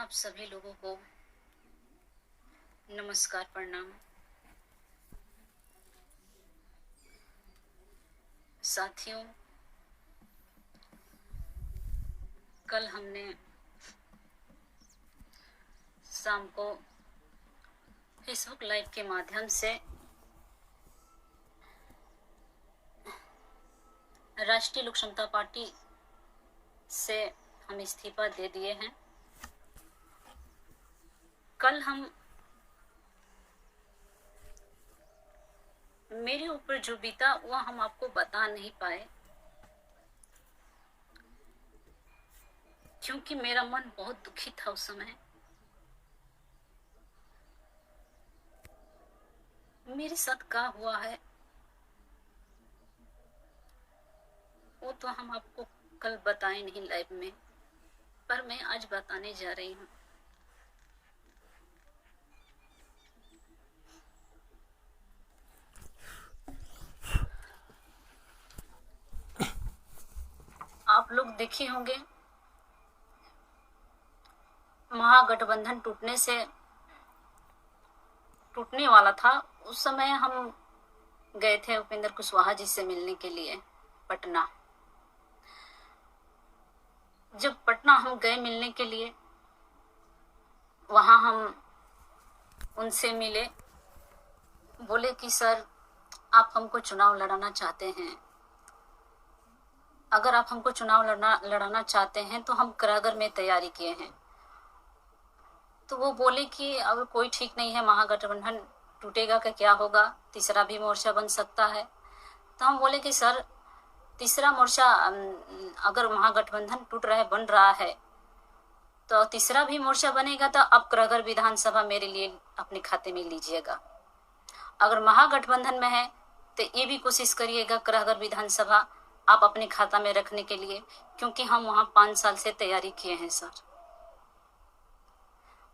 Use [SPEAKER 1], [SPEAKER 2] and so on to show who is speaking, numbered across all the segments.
[SPEAKER 1] आप सभी लोगों को नमस्कार, प्रणाम। साथियों, कल हमने शाम को फेसबुक लाइव के माध्यम से राष्ट्रीय लोक समता पार्टी से हम इस्तीफा दे दिए हैं। कल हम मेरे ऊपर जो बीता वह हम आपको बता नहीं पाए, क्योंकि मेरा मन बहुत दुखी था उस समय। मेरे साथ क्या हुआ है वो तो हम आपको कल बताए नहीं लाइव में, पर मैं आज बताने जा रही हूँ। आप लोग देखे होंगे, महागठबंधन टूटने वाला था। उस समय हम गए थे उपेंद्र कुशवाहा जी से मिलने के लिए पटना। जब पटना हम गए मिलने के लिए, वहां हम उनसे मिले। बोले कि सर, आप हमको चुनाव लड़ाना चाहते हैं। अगर आप हमको चुनाव लड़ाना चाहते हैं तो हम करागर में तैयारी किए हैं। तो वो बोले कि अब कोई ठीक नहीं है, महागठबंधन टूटेगा का क्या होगा, तीसरा भी मोर्चा बन सकता है। तो हम बोले कि सर, तीसरा मोर्चा अगर महागठबंधन टूट रहा है, बन रहा है, तो तीसरा भी मोर्चा बनेगा तो अब करागर विधानसभा मेरे लिए अपने खाते में लीजिएगा। अगर महागठबंधन में है तो ये भी कोशिश करिएगा करागर विधानसभा आप अपने खाता में रखने के लिए, क्योंकि हम वहां 5 साल से तैयारी किए हैं सर।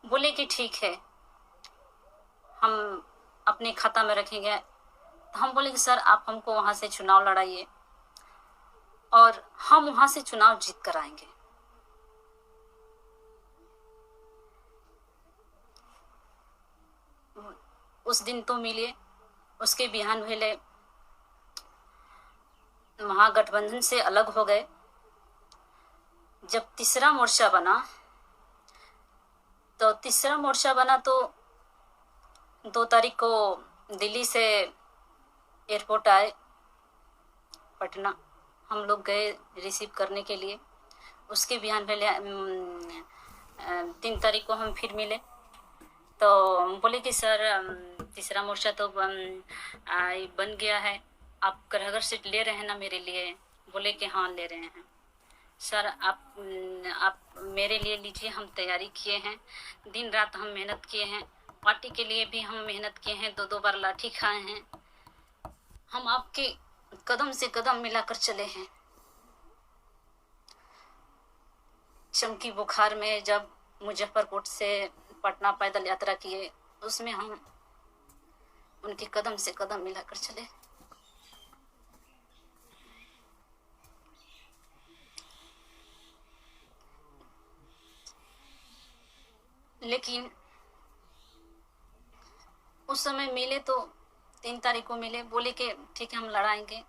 [SPEAKER 1] बोले कि ठीक है, हम अपने खाता में रखेंगे। तो हम बोले कि सर, आप हमको वहां से चुनाव लड़ाइए और हम वहां से चुनाव जीत कर आएंगे। उस दिन तो मिले, उसके बिहान भेले महागठबंधन से अलग हो गए। जब तीसरा मोर्चा बना तो 2 तारीख को दिल्ली से एयरपोर्ट आए पटना। हम लोग गए रिसीव करने के लिए। उसके बिहान पहले 3 तारीख को हम फिर मिले। तो बोले कि सर, तीसरा मोर्चा तो बन गया है, आप करागर से ले रहे हैं ना मेरे लिए? बोले कि हाँ, ले रहे हैं सर। आप मेरे लिए लीजिए, हम तैयारी किए हैं, दिन रात हम मेहनत किए हैं, पार्टी के लिए भी हम मेहनत किए हैं, 2 बार लाठी खाए हैं। हम आपके कदम से कदम मिलाकर चले हैं। चमकी बुखार में जब मुजफ्फरपुर से पटना पैदल यात्रा किए, उसमें हम उनके कदम से कदम मिलाकर चले। लेकिन उस समय मिले तो 3 तारीख को मिले। बोले कि ठीक है, हम लड़ाएंगे।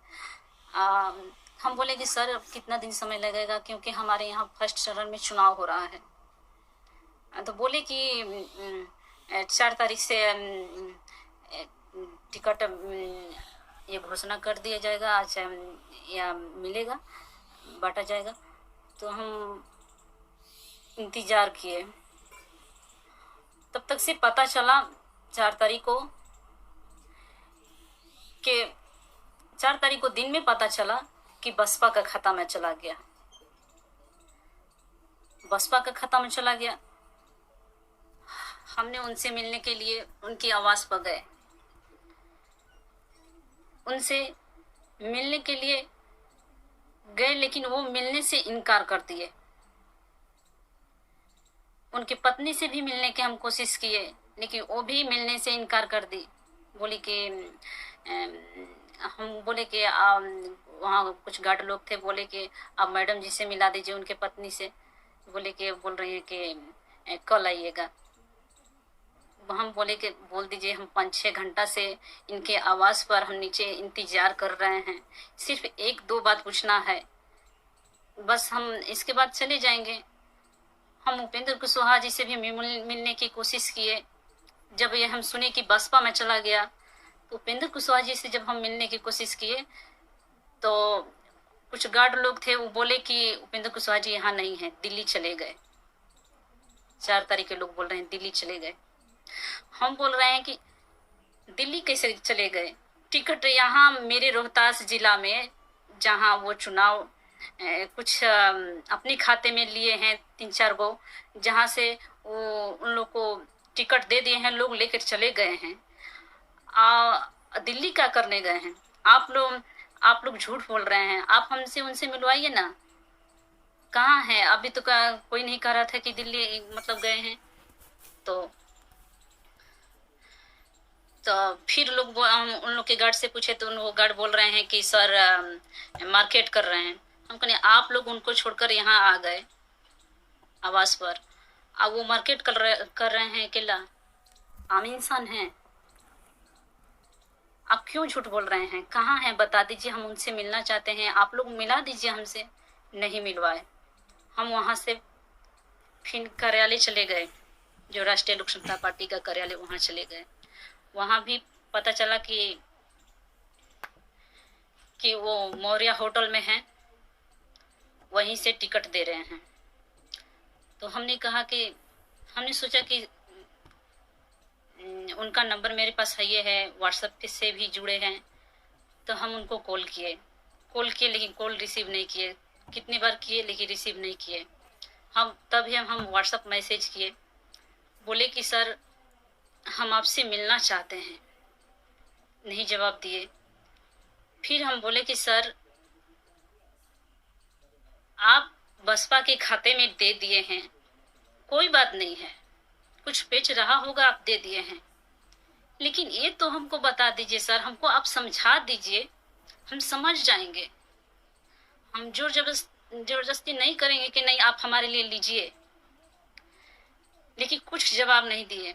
[SPEAKER 1] हम बोले कि सर, कितना दिन समय लगेगा, क्योंकि हमारे यहाँ फर्स्ट चरण में चुनाव हो रहा है। तो बोले कि 4 तारीख से टिकट ये घोषणा कर दिया जाएगा, अच्छा या मिलेगा, बांटा जाएगा। तो हम इंतजार किए। तब तक से पता चला 4 तारीख को कि 4 तारीख को दिन में पता चला कि बसपा का खाता में चला गया। बसपा का खाता में चला गया। हमने उनसे मिलने के लिए उनकी आवास पर गए। उनसे मिलने के लिए गए, लेकिन वो मिलने से इनकार कर दिए। उनकी पत्नी से भी मिलने की हम कोशिश किए, लेकिन वो भी मिलने से इनकार कर दी। बोली कि हम बोले कि वहाँ कुछ गार्ड लोग थे, बोले कि आप मैडम जी से मिला दीजिए, उनके पत्नी से। बोले कि बोल रही हैं कि कल आइएगा। हम बोले कि बोल दीजिए, हम 5-6 घंटा से इनके आवास पर हम नीचे इंतजार कर रहे हैं, सिर्फ 1-2 बात पूछना है, बस हम इसके बाद चले जाएंगे। हम उपेंद्र कुशवाहा जी से भी मिलने की कोशिश किए। जब ये हम सुने कि बसपा में चला गया, तो उपेंद्र कुशवाहा जी से जब हम मिलने की कोशिश किए तो कुछ गार्ड लोग थे, वो बोले कि उपेंद्र कुशवाहा जी यहाँ नहीं है, दिल्ली चले गए। 4 तारीख के लोग बोल रहे हैं दिल्ली चले गए। हम बोल रहे हैं कि दिल्ली कैसे चले गए? टिकट यहाँ मेरे रोहतास जिला में, जहाँ वो चुनाव कुछ अपने खाते में लिए हैं 3-4 गो, जहाँ से वो उन लोग को टिकट दे दिए हैं, लोग लेकर चले गए हैं। दिल्ली क्या करने गए हैं? आप लोग झूठ बोल रहे हैं। आप हमसे उनसे मिलवाइए ना, कहाँ है? अभी तो कोई नहीं कह रहा था कि दिल्ली मतलब गए हैं। तो फिर हम उन लोग के गार्ड से पूछे तो उन गार्ड बोल रहे हैं कि सर मार्केट कर रहे हैं। हम कहें आप लोग उनको छोड़कर यहाँ आ गए आवास पर, अब वो मार्केट कर रहे हैं अकेला, आम इंसान हैं। आप क्यों झूठ बोल रहे हैं? कहाँ हैं बता दीजिए, हम उनसे मिलना चाहते हैं, आप लोग मिला दीजिए हमसे। नहीं मिलवाए। हम वहाँ से फिर कार्यालय चले गए, जो राष्ट्रीय लोक समता पार्टी का कार्यालय, वहाँ चले गए। वहाँ भी पता चला कि वो मौर्य होटल में हैं, वहीं से टिकट दे रहे हैं। तो हमने सोचा कि उनका नंबर मेरे पास ये है, व्हाट्सएप से भी जुड़े हैं, तो हम उनको कॉल किए लेकिन कॉल रिसीव नहीं किए। कितनी बार किए लेकिन रिसीव नहीं किए। तभी हम व्हाट्सएप मैसेज किए, बोले कि सर हम आपसे मिलना चाहते हैं, नहीं जवाब दिए। फिर हम बोले कि सर आप बसपा के खाते में दे दिए हैं, कोई बात नहीं है, कुछ बेच रहा होगा आप दे दिए हैं, लेकिन ये तो हमको बता दीजिए सर, हमको आप समझा दीजिए, हम समझ जाएंगे। हम जोर जबरदस्ती नहीं करेंगे कि नहीं आप हमारे लिए लीजिए। लेकिन कुछ जवाब नहीं दिए।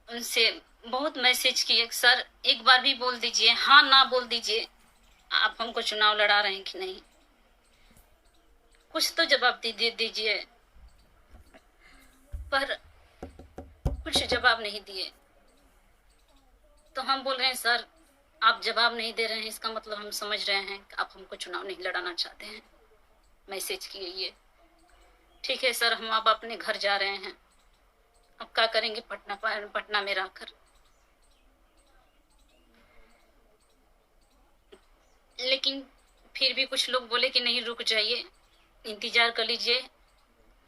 [SPEAKER 1] उनसे बहुत मैसेज किए, सर एक बार भी बोल दीजिए, हाँ ना बोल दीजिए, आप हमको चुनाव लड़ा रहे हैं कि नहीं, कुछ तो जवाब दीजिए। पर कुछ जवाब नहीं दिए। तो हम बोल रहे हैं सर आप जवाब नहीं दे रहे हैं, इसका मतलब हम समझ रहे हैं कि आप हमको चुनाव नहीं लड़ाना चाहते हैं। मैसेज किए ये, ठीक है सर, हम अब अपने घर जा रहे हैं, अब क्या करेंगे पटना में रहकर। लेकिन फिर भी कुछ लोग बोले कि नहीं रुक जाइए, इंतजार कर लीजिए,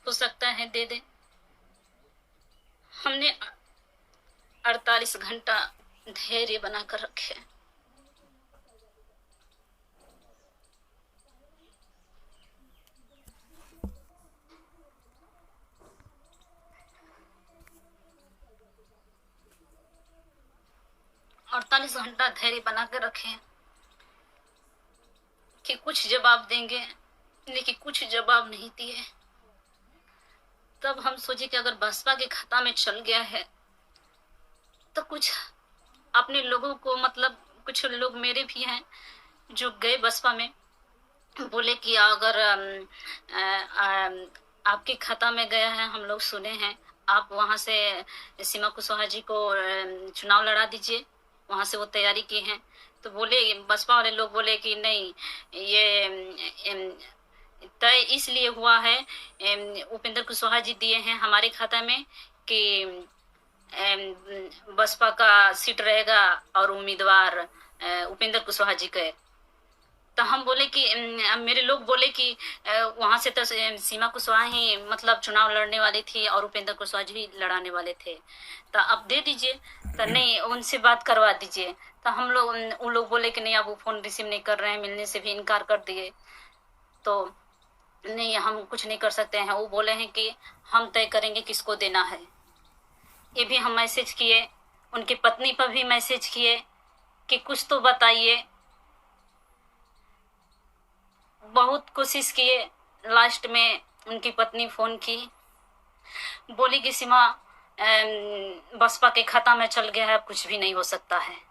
[SPEAKER 1] हो सकता है दे दे। हमने 48 घंटा धैर्य बनाकर रखे। अड़तालीस घंटा धैर्य बना के रखे कि कुछ जवाब देंगे, लेकिन कुछ जवाब नहीं दिए। तब हम सोचे कि अगर बसपा के खाता में चल गया है तो कुछ अपने लोगों को, मतलब कुछ लोग मेरे भी हैं जो गए बसपा में, बोले कि अगर आपके खाता में गया है, हम लोग सुने हैं, आप वहाँ से सीमा कुशवाहा जी को चुनाव लड़ा दीजिए, वहाँ से वो तैयारी की हैं। तो बोले बसपा वाले लोग बोले कि नहीं, ये तय इसलिए हुआ है, उपेंद्र कुशवाहा जी दिए हैं हमारे खाता में कि बसपा का सीट रहेगा और उम्मीदवार उपेंद्र कुशवाहा जी के। तो हम बोले कि मेरे लोग बोले कि वहाँ से तो सीमा कुशवाहा ही मतलब चुनाव लड़ने वाली थी और उपेंद्र कुशवाहा जी लड़ाने वाले थे, तो अब दे दीजिए। तो नहीं, उनसे बात करवा दीजिए। तो हम लोग उन लोग बोले कि नहीं, अब वो फोन रिसीव नहीं कर रहे हैं, मिलने से भी इनकार कर दिए। तो नहीं, हम कुछ नहीं कर सकते हैं। वो बोले हैं कि हम तय करेंगे किसको देना है। ये भी हम मैसेज किए, उनकी पत्नी पर भी मैसेज किए कि कुछ तो बताइए। बहुत कोशिश किए। लास्ट में उनकी पत्नी फ़ोन की, बोली कि सीमा बसपा के खाता में चल गया है, अब कुछ भी नहीं हो सकता है।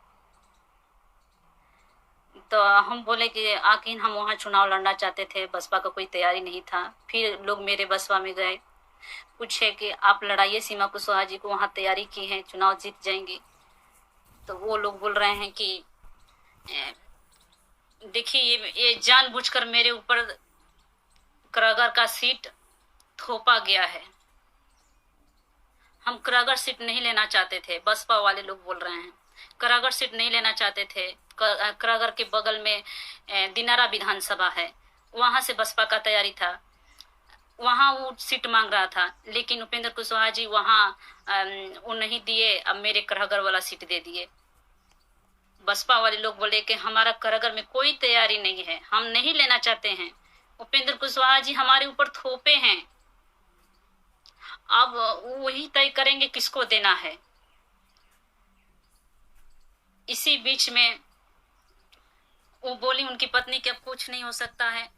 [SPEAKER 1] तो हम बोले कि आखिर हम वहाँ चुनाव लड़ना चाहते थे, बसपा का कोई तैयारी नहीं था। फिर लोग मेरे बसपा में गए, पूछे कि आप लड़ाइए सीमा कुशवाहा जी को, वहाँ तैयारी की है, चुनाव जीत जाएंगी। तो वो लोग बोल रहे हैं कि देखिए ये जानबूझकर मेरे ऊपर करागर का सीट थोपा गया है। हम करागर सीट नहीं लेना चाहते थे, बसपा वाले लोग बोल रहे हैं करागर सीट नहीं लेना चाहते थे। करागर के बगल में दिनारा विधानसभा है, वहां से बसपा का तैयारी था, वहां वो सीट मांग रहा था, लेकिन उपेंद्र कुशवाहा जी वहां वो नहीं दिए, अब मेरे करागर वाला सीट दे दिए। बसपा वाले लोग बोले कि हमारा करागर में कोई तैयारी नहीं है, हम नहीं लेना चाहते हैं, उपेंद्र कुशवाहा जी हमारे ऊपर थोपे हैं, अब वही तय करेंगे किसको देना है। इसी बीच में वो बोली उनकी पत्नी कि अब कुछ नहीं हो सकता है।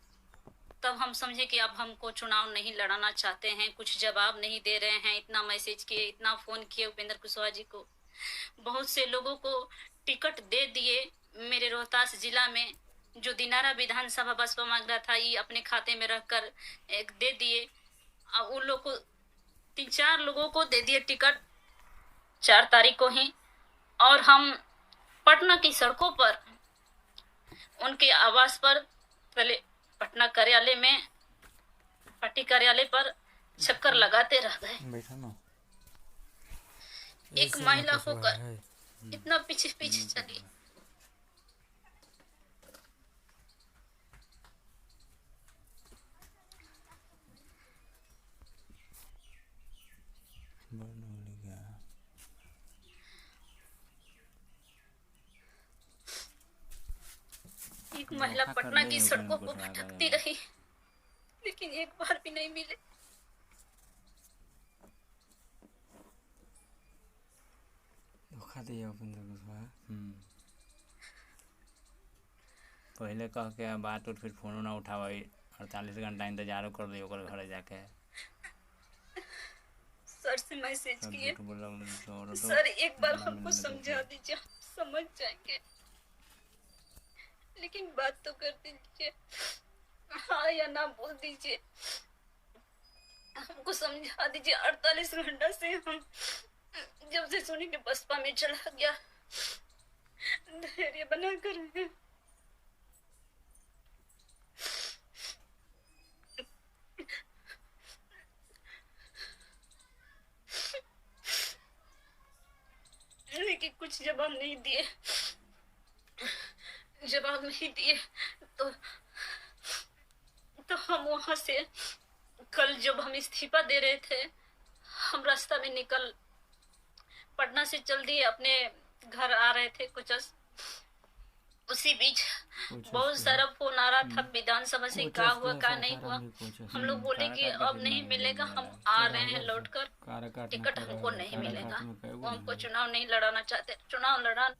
[SPEAKER 1] तब हम समझे कि अब हमको चुनाव नहीं लड़ाना चाहते हैं, कुछ जवाब नहीं दे रहे हैं। इतना मैसेज किए, इतना फोन किए उपेंद्र कुशवाहा जी को, बहुत से लोगों को टिकट दे दिए। मेरे रोहतास जिला में जो दिनारा विधानसभा बसपा मांग रहा था, ये अपने खाते में रखकर एक दे दिए। अब उन लोग को 3-4 लोगों को दे दिए टिकट 4 तारीख को ही। और हम पटना की सड़कों पर उनके आवास पर, पहले पटना कार्यालय में, पार्टी कार्यालय पर चक्कर लगाते रह गए। एक महिला होकर इतना पीछे पीछे चली। एक महिला पटना की सड़कों को भटकती रही, लेकिन एक बार भी नहीं मिले।
[SPEAKER 2] धोखा दिया उपेंद्र कुशवाहा। पहले कह के बात उठ, फिर फोन ना उठावा, 48 घंटा इंतजारो कर दिए ओकर घरे जाके।
[SPEAKER 1] सर से मैसेज किए, सर एक बार हमको समझा दीजिए, समझ जाएंगे, लेकिन बात तो कर दीजिए, हाँ या ना बोल दीजिए, हमको समझा दीजिए। 48 घंटा से हम जब से सुनी कि बसपा में चला गया, धैर्य बना कर हैं। लेकिन कुछ जवाब नहीं दिए, जवाब नहीं दिए। तो हम वहां से कल जब हम इस्तीफा दे रहे थे, हम रास्ता में निकल पटना से चल दिए, अपने घर आ रहे थे कुछ। उसी बीच बहुत सारा फोन आ रहा था विधानसभा से, क्या हुआ क्या नहीं हुआ। हम लोग बोले कि अब नहीं मिलेगा, हम आ रहे हैं लौटकर, टिकट हमको नहीं मिलेगा। वो हमको चुनाव नहीं लड़ाना चाहते, चुनाव लड़ा